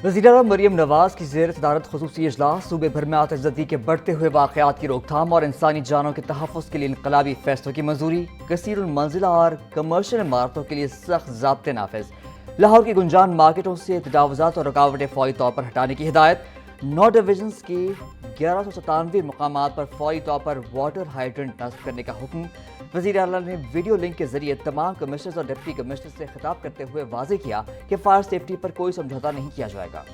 वज़ीर-ए-आज़म मरीम नवाज की ज़ेर सदारत ख़ुसूसी इजलास सूबे भर में आतिशज़दी के बढ़ते हुए वाक़यात की रोकथाम और इंसानी जानों के तहफ़्फ़ुज़ के लिए इनक़लाबी फ़ैसलों की मंजूरी। कसीरुल मंजिला और कमर्शियल इमारतों के लिए सख्त ज़ाब्ते नाफिज। लाहौर की गुंजान मार्केटों से तजावुज़ात और रुकावटें फौरी तौर पर हटाने की हिदायत। 9 डिवीजन्स के 1197 मकामात पर फौरी तौर पर वाटर हाइड्रेंट नस्ब करने का हुक्म। वज़ीर आला ने वीडियो लिंक के जरिए तमाम कमिश्नर्स और डिप्टी कमिश्नर से खिताब करते हुए वाज़ेह किया कि फायर सेफ्टी पर कोई समझौता नहीं किया जाएगा।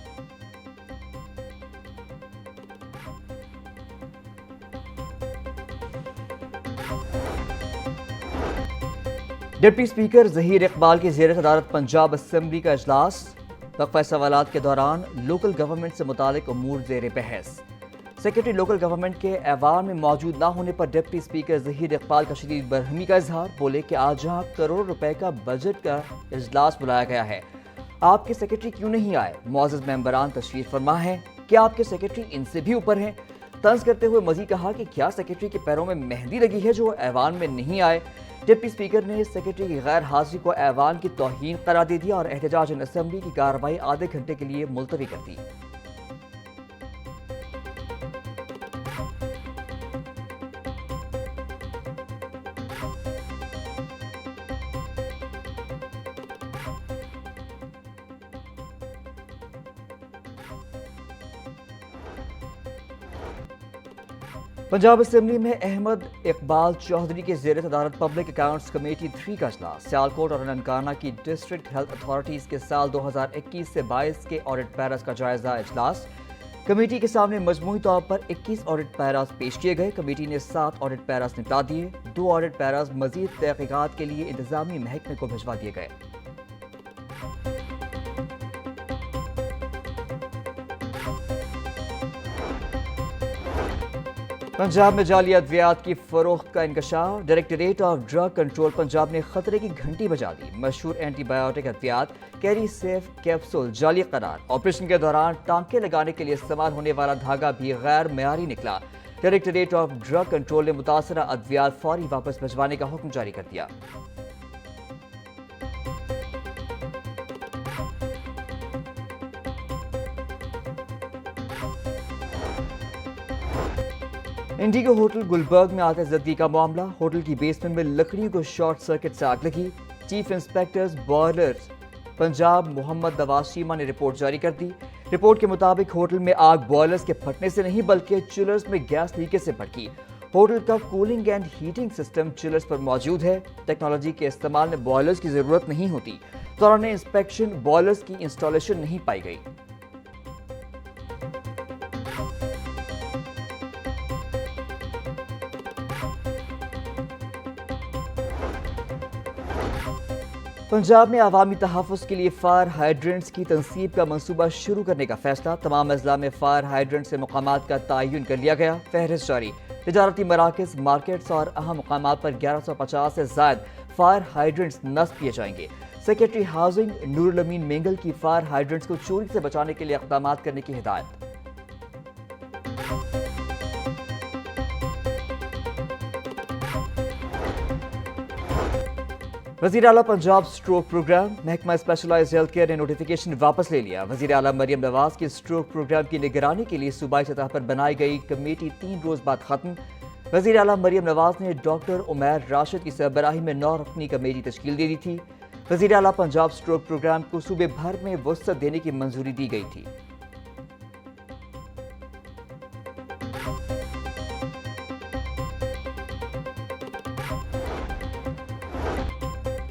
डिप्टी स्पीकर ज़हीर इकबाल की ज़ेर सदारत पंजाब असम्बली का इजलास। वक्फा सवालात के दौरान लोकल गवर्नमेंट से मुतालिक अमूर ज़ेर बहस। सेक्रेटरी लोकल गवर्नमेंट के ऐवान में मौजूद न होने पर डिप्टी स्पीकर ज़हीर इकबाल का शदीद बरहमी का इजहार। बोले कि आज जहाँ करोड़ों रुपए का बजट का इजलास बुलाया गया है, आपके सेक्रेटरी क्यों नहीं आए? मुअज़्ज़ज़ मेंबरान तशरीफ फरमा है कि आपके सेक्रेटरी इनसे भी ऊपर हैं। तंज करते हुए मजीद कहा कि क्या सेक्रेटरी के पैरों में मेहंदी लगी है जो ऐवान में नहीं आए? डिप्टी स्पीकर ने सेक्रेटरी की गैर हाजिरी को ऐवान की तौहीन करार दे दिया और एहतजाज इन असम्बली की कार्रवाई आधे घंटे के लिए मुलतवी कर दी। पंजाब असम्बली में अहमद इकबाल चौधरी के ज़ेर सदारत पब्लिक अकाउंट्स कमेटी 3 का इजलास। सियालकोट और ननकाना की डिस्ट्रिक्ट हेल्थ अथॉरिटीज़ के साल 2021 से 22 के ऑडिट पैरास का जायजा इजलास। कमेटी के सामने मजमूई तौर पर 21 ऑडिट पैरास पेश किए गए। कमेटी ने 7 ऑडिट पैरास निपटा दिए। 2 ऑडिट पैरास मजीद तहकीकात के लिए इंतजामी महकमे को भिजवा दिए गए। पंजाब में जाली अद्वियात की फरोख्त का इंकशाफ। Directorate of drug control Punjab ने खतरे की घंटी बजा दी। मशहूर एंटीबायोटिक अद्वियात कैरी सेफ कैप्सूल जाली करार। ऑपरेशन के दौरान टांके लगाने के लिए इस्तेमाल होने वाला धागा भी गैर मयारी निकला। डायरेक्टरेट ऑफ ड्रग कंट्रोल ने मुतासरा अद्वियात फौरी वापस भिजवाने का हुक्म जारी कर दिया। इंडिगो होटल गुलबर्ग में आतिशज़दी का मामला। होटल की बेसमेंट में लकड़ियों को शॉर्ट सर्किट से आग लगी। Chief inspectors boilers Punjab Mohammad Nawaz Cheema ने रिपोर्ट जारी कर दी। रिपोर्ट के मुताबिक होटल में आग बॉयलर्स के फटने से नहीं बल्कि चिलर्स में गैस लीकेज से भड़की। होटल का cooling and heating system chillers पर मौजूद है। टेक्नोलॉजी के इस्तेमाल में बॉयलर्स की जरूरत नहीं होती। दौरान इंस्पेक्शन बॉयलर्स की इंस्टॉलेशन नहीं पाई गई। पंजाब में अवामी तहफ़्फ़ुज़ के लिए फायर हाइड्रेंट्स की तनसीब का मंसूबा शुरू करने का फैसला। तमाम अजला में फायर हाइड्रेंट से मकामात का तयन कर लिया गया। फहरिस्त जारी। तिजारती मराकज़, मार्केट्स और अहम मकामात पर 1150 से ज़ायद फायर हाइड्रेंट्स नस्ब किए जाएंगे। सेक्रेटरी हाउसिंग नूरुल अमीन मेंगल की फायर हाइड्रेंट्स को चोरी से बचाने के लिए इक़दामात करने की हिदायत। वज़ीर आला पंजाब स्ट्रोक प्रोग्राम। महकमा स्पेशलाइज्ड हेल्थ केयर ने नोटिफिकेशन वापस ले लिया। वज़ीर आला मरीम नवाज की स्ट्रोक प्रोग्राम की निगरानी के लिए सूबाई सतह पर बनाई गई कमेटी 3 रोज बाद खत्म। वज़ीर आला मरीम नवाज ने डॉक्टर उमैर राशिद की सरबराही में 9 रुकनी कमेटी तश्कील दे दी थी। वज़ीर आला पंजाब स्ट्रोक प्रोग्राम को सूबे भर में वसअत देने की मंजूरी दी गई थी।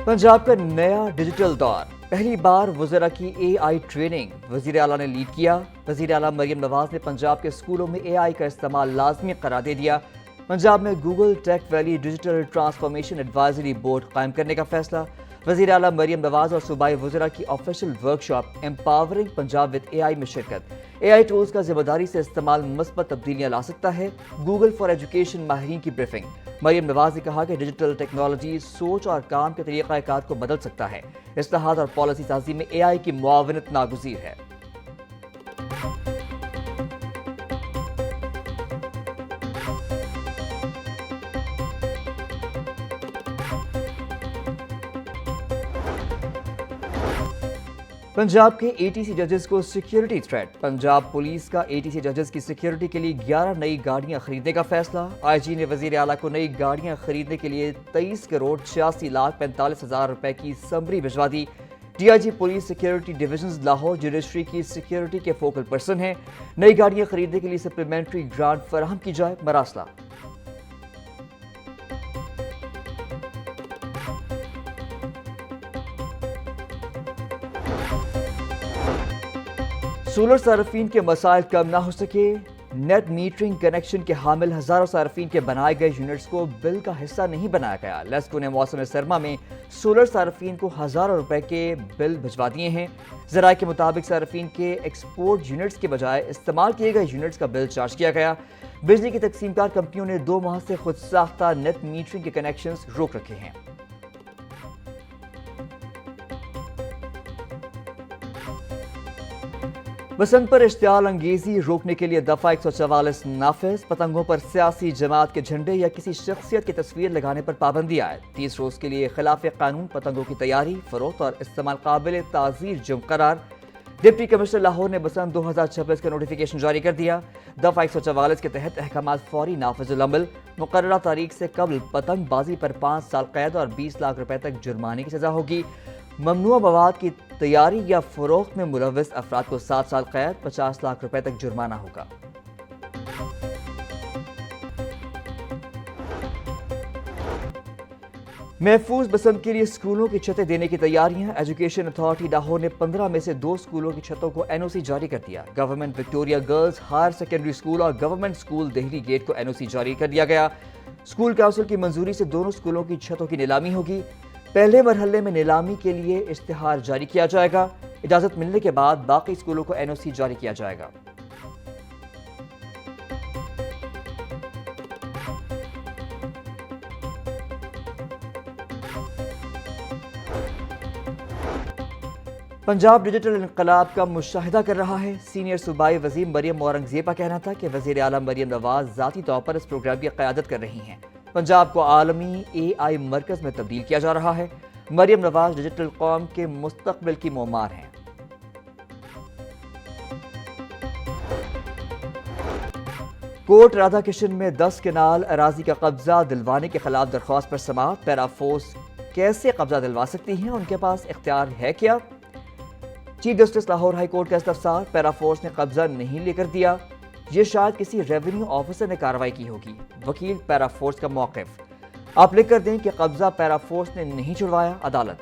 पंजाब का नया डिजिटल दौर। पहली बार वज़रा की AI ट्रेनिंग वज़ीर आला ने लीड किया। वज़ीर आला मरीम नवाज ने पंजाब के स्कूलों में AI का इस्तेमाल लाजमी करार दे दिया। पंजाब में Google tech valley digital transformation advisory board कायम करने का फैसला। वज़ीर आला मरीम नवाज और सूबाई वज़रा की official workshop empowering Punjab with AI में शिरकत। AI टूल्स का जिम्मेदारी से इस्तेमाल मस्बत तब्दीलियाँ ला सकता है। गूगल फॉर एजुकेशन माहिरीन की ब्रीफिंग। मरीम नवाज ने कहा कि डिजिटल टेक्नोलॉजी सोच और काम के तरीक़ाकार को बदल सकता है। इस्लाहात और पॉलिसी साजी में AI की मुआवनत नागुज़ीर है। पंजाब के एटीसी जजेस को सिक्योरिटी थ्रेट। पंजाब पुलिस का एटीसी जजेस की सिक्योरिटी के लिए 11 नई गाड़ियां खरीदने का फैसला। आईजी ने वजीर आला को नई गाड़ियां खरीदने के लिए 23 करोड़ 86 लाख 45 हजार रुपए की समरी भिजवा दी। DIG police security division Lahore judiciary की सिक्योरिटी के फोकल पर्सन हैं। नई गाड़ियां खरीदने के लिए सप्लीमेंट्री ग्रांट फराहम की जाए, मरासला। सोलर सार्फिन के मसाइल कम ना हो सके। नेट मीटरिंग कनेक्शन के हामिल हजारों सार्फिन के बनाए गए यूनिट्स को बिल का हिस्सा नहीं बनाया गया। लेस्को ने मौसम सरमा में सोलर सार्फिन को हजारों रुपए के बिल भिजवा दिए हैं। जराये के मुताबिक सार्फिन के एक्सपोर्ट यूनिट्स के बजाय इस्तेमाल किए गए यूनिट्स का बिल चार्ज किया गया। बिजली की तकसीमकार कंपनियों ने 2 माह से खुद साख्ता नेट मीटरिंग के कनेक्शन रोक रखे हैं। बसंत पर इश्तियाल अंगेजी रोकने के लिए दफा 144 नाफिज। पतंगों पर सियासी जमात के झंडे या किसी शख्सियत की तस्वीर लगाने पर पाबंदी आए। 30 रोज के लिए खिलाफ कानून पतंगों की तैयारी, फरोख्त और इस्तेमाल काबिल ताज़ीर जुर्म करार। डिप्टी कमिश्नर लाहौर ने बसंत 2026 का नोटिफिकेशन जारी कर दिया। दफा 144 के तहत अहकामात फौरी नाफिजुल अमल। मुकर्ररा तारीख से कबल पतंगबाजी पर 5 साल कैद और 20 लाख रुपए तक जुर्माने की सजा होगी। ममनुआ मवाद की तैयारी या फरोख्त में मुलव्वस अफराद को 7 साल कैद, 50 लाख रुपए तक जुर्माना होगा। महफूज बसंत के लिए स्कूलों की छतें देने की तैयारियां। एजुकेशन अथॉरिटी लाहौर ने 15 में से 2 स्कूलों की छतों को एनओसी जारी कर दिया। Government Victoria girls higher secondary school और गवर्नमेंट स्कूल देहरी गेट को एनओसी जारी कर दिया गया। स्कूल काउंसिल की मंजूरी से दोनों स्कूलों की छतों की नीलामी होगी। पहले मरहले में नीलामी के लिए इश्तिहार जारी किया जाएगा। इजाजत मिलने के बाद बाकी स्कूलों को एनओसी जारी किया जाएगा। पंजाब डिजिटल इनकलाब का मुशाहिदा कर रहा है। सीनियर सूबाई वजीर मरियम औरंगजेब का कहना था कि वजीर आला मरियम नवाज जाती तौर पर इस प्रोग्राम की क़यादत कर रही हैं। पंजाब को आलमी AI मरकज में तब्दील किया जा रहा है। मरियम नवाज डिजिटल कौम के मुस्तकबिल की मोमार हैं। कोर्ट राधा किशन में 10 केनाल अराजी का कब्जा दिलवाने के खिलाफ दरख्वास्त पर समाअत। पैराफोर्स कैसे कब्जा दिलवा सकती हैं, उनके पास इख्तियार है क्या? Chief justice Lahore high court का इस्तफसार। पैराफोर्स ने कब्जा नहीं लेकर दिया, ये शायद किसी रेवेन्यू ऑफिसर ने कार्रवाई की होगी। वकील पैराफोर्स का मौक़िफ़। आप लिख कर दें कि कब्जा पैराफोर्स ने नहीं छुड़वाया, अदालत।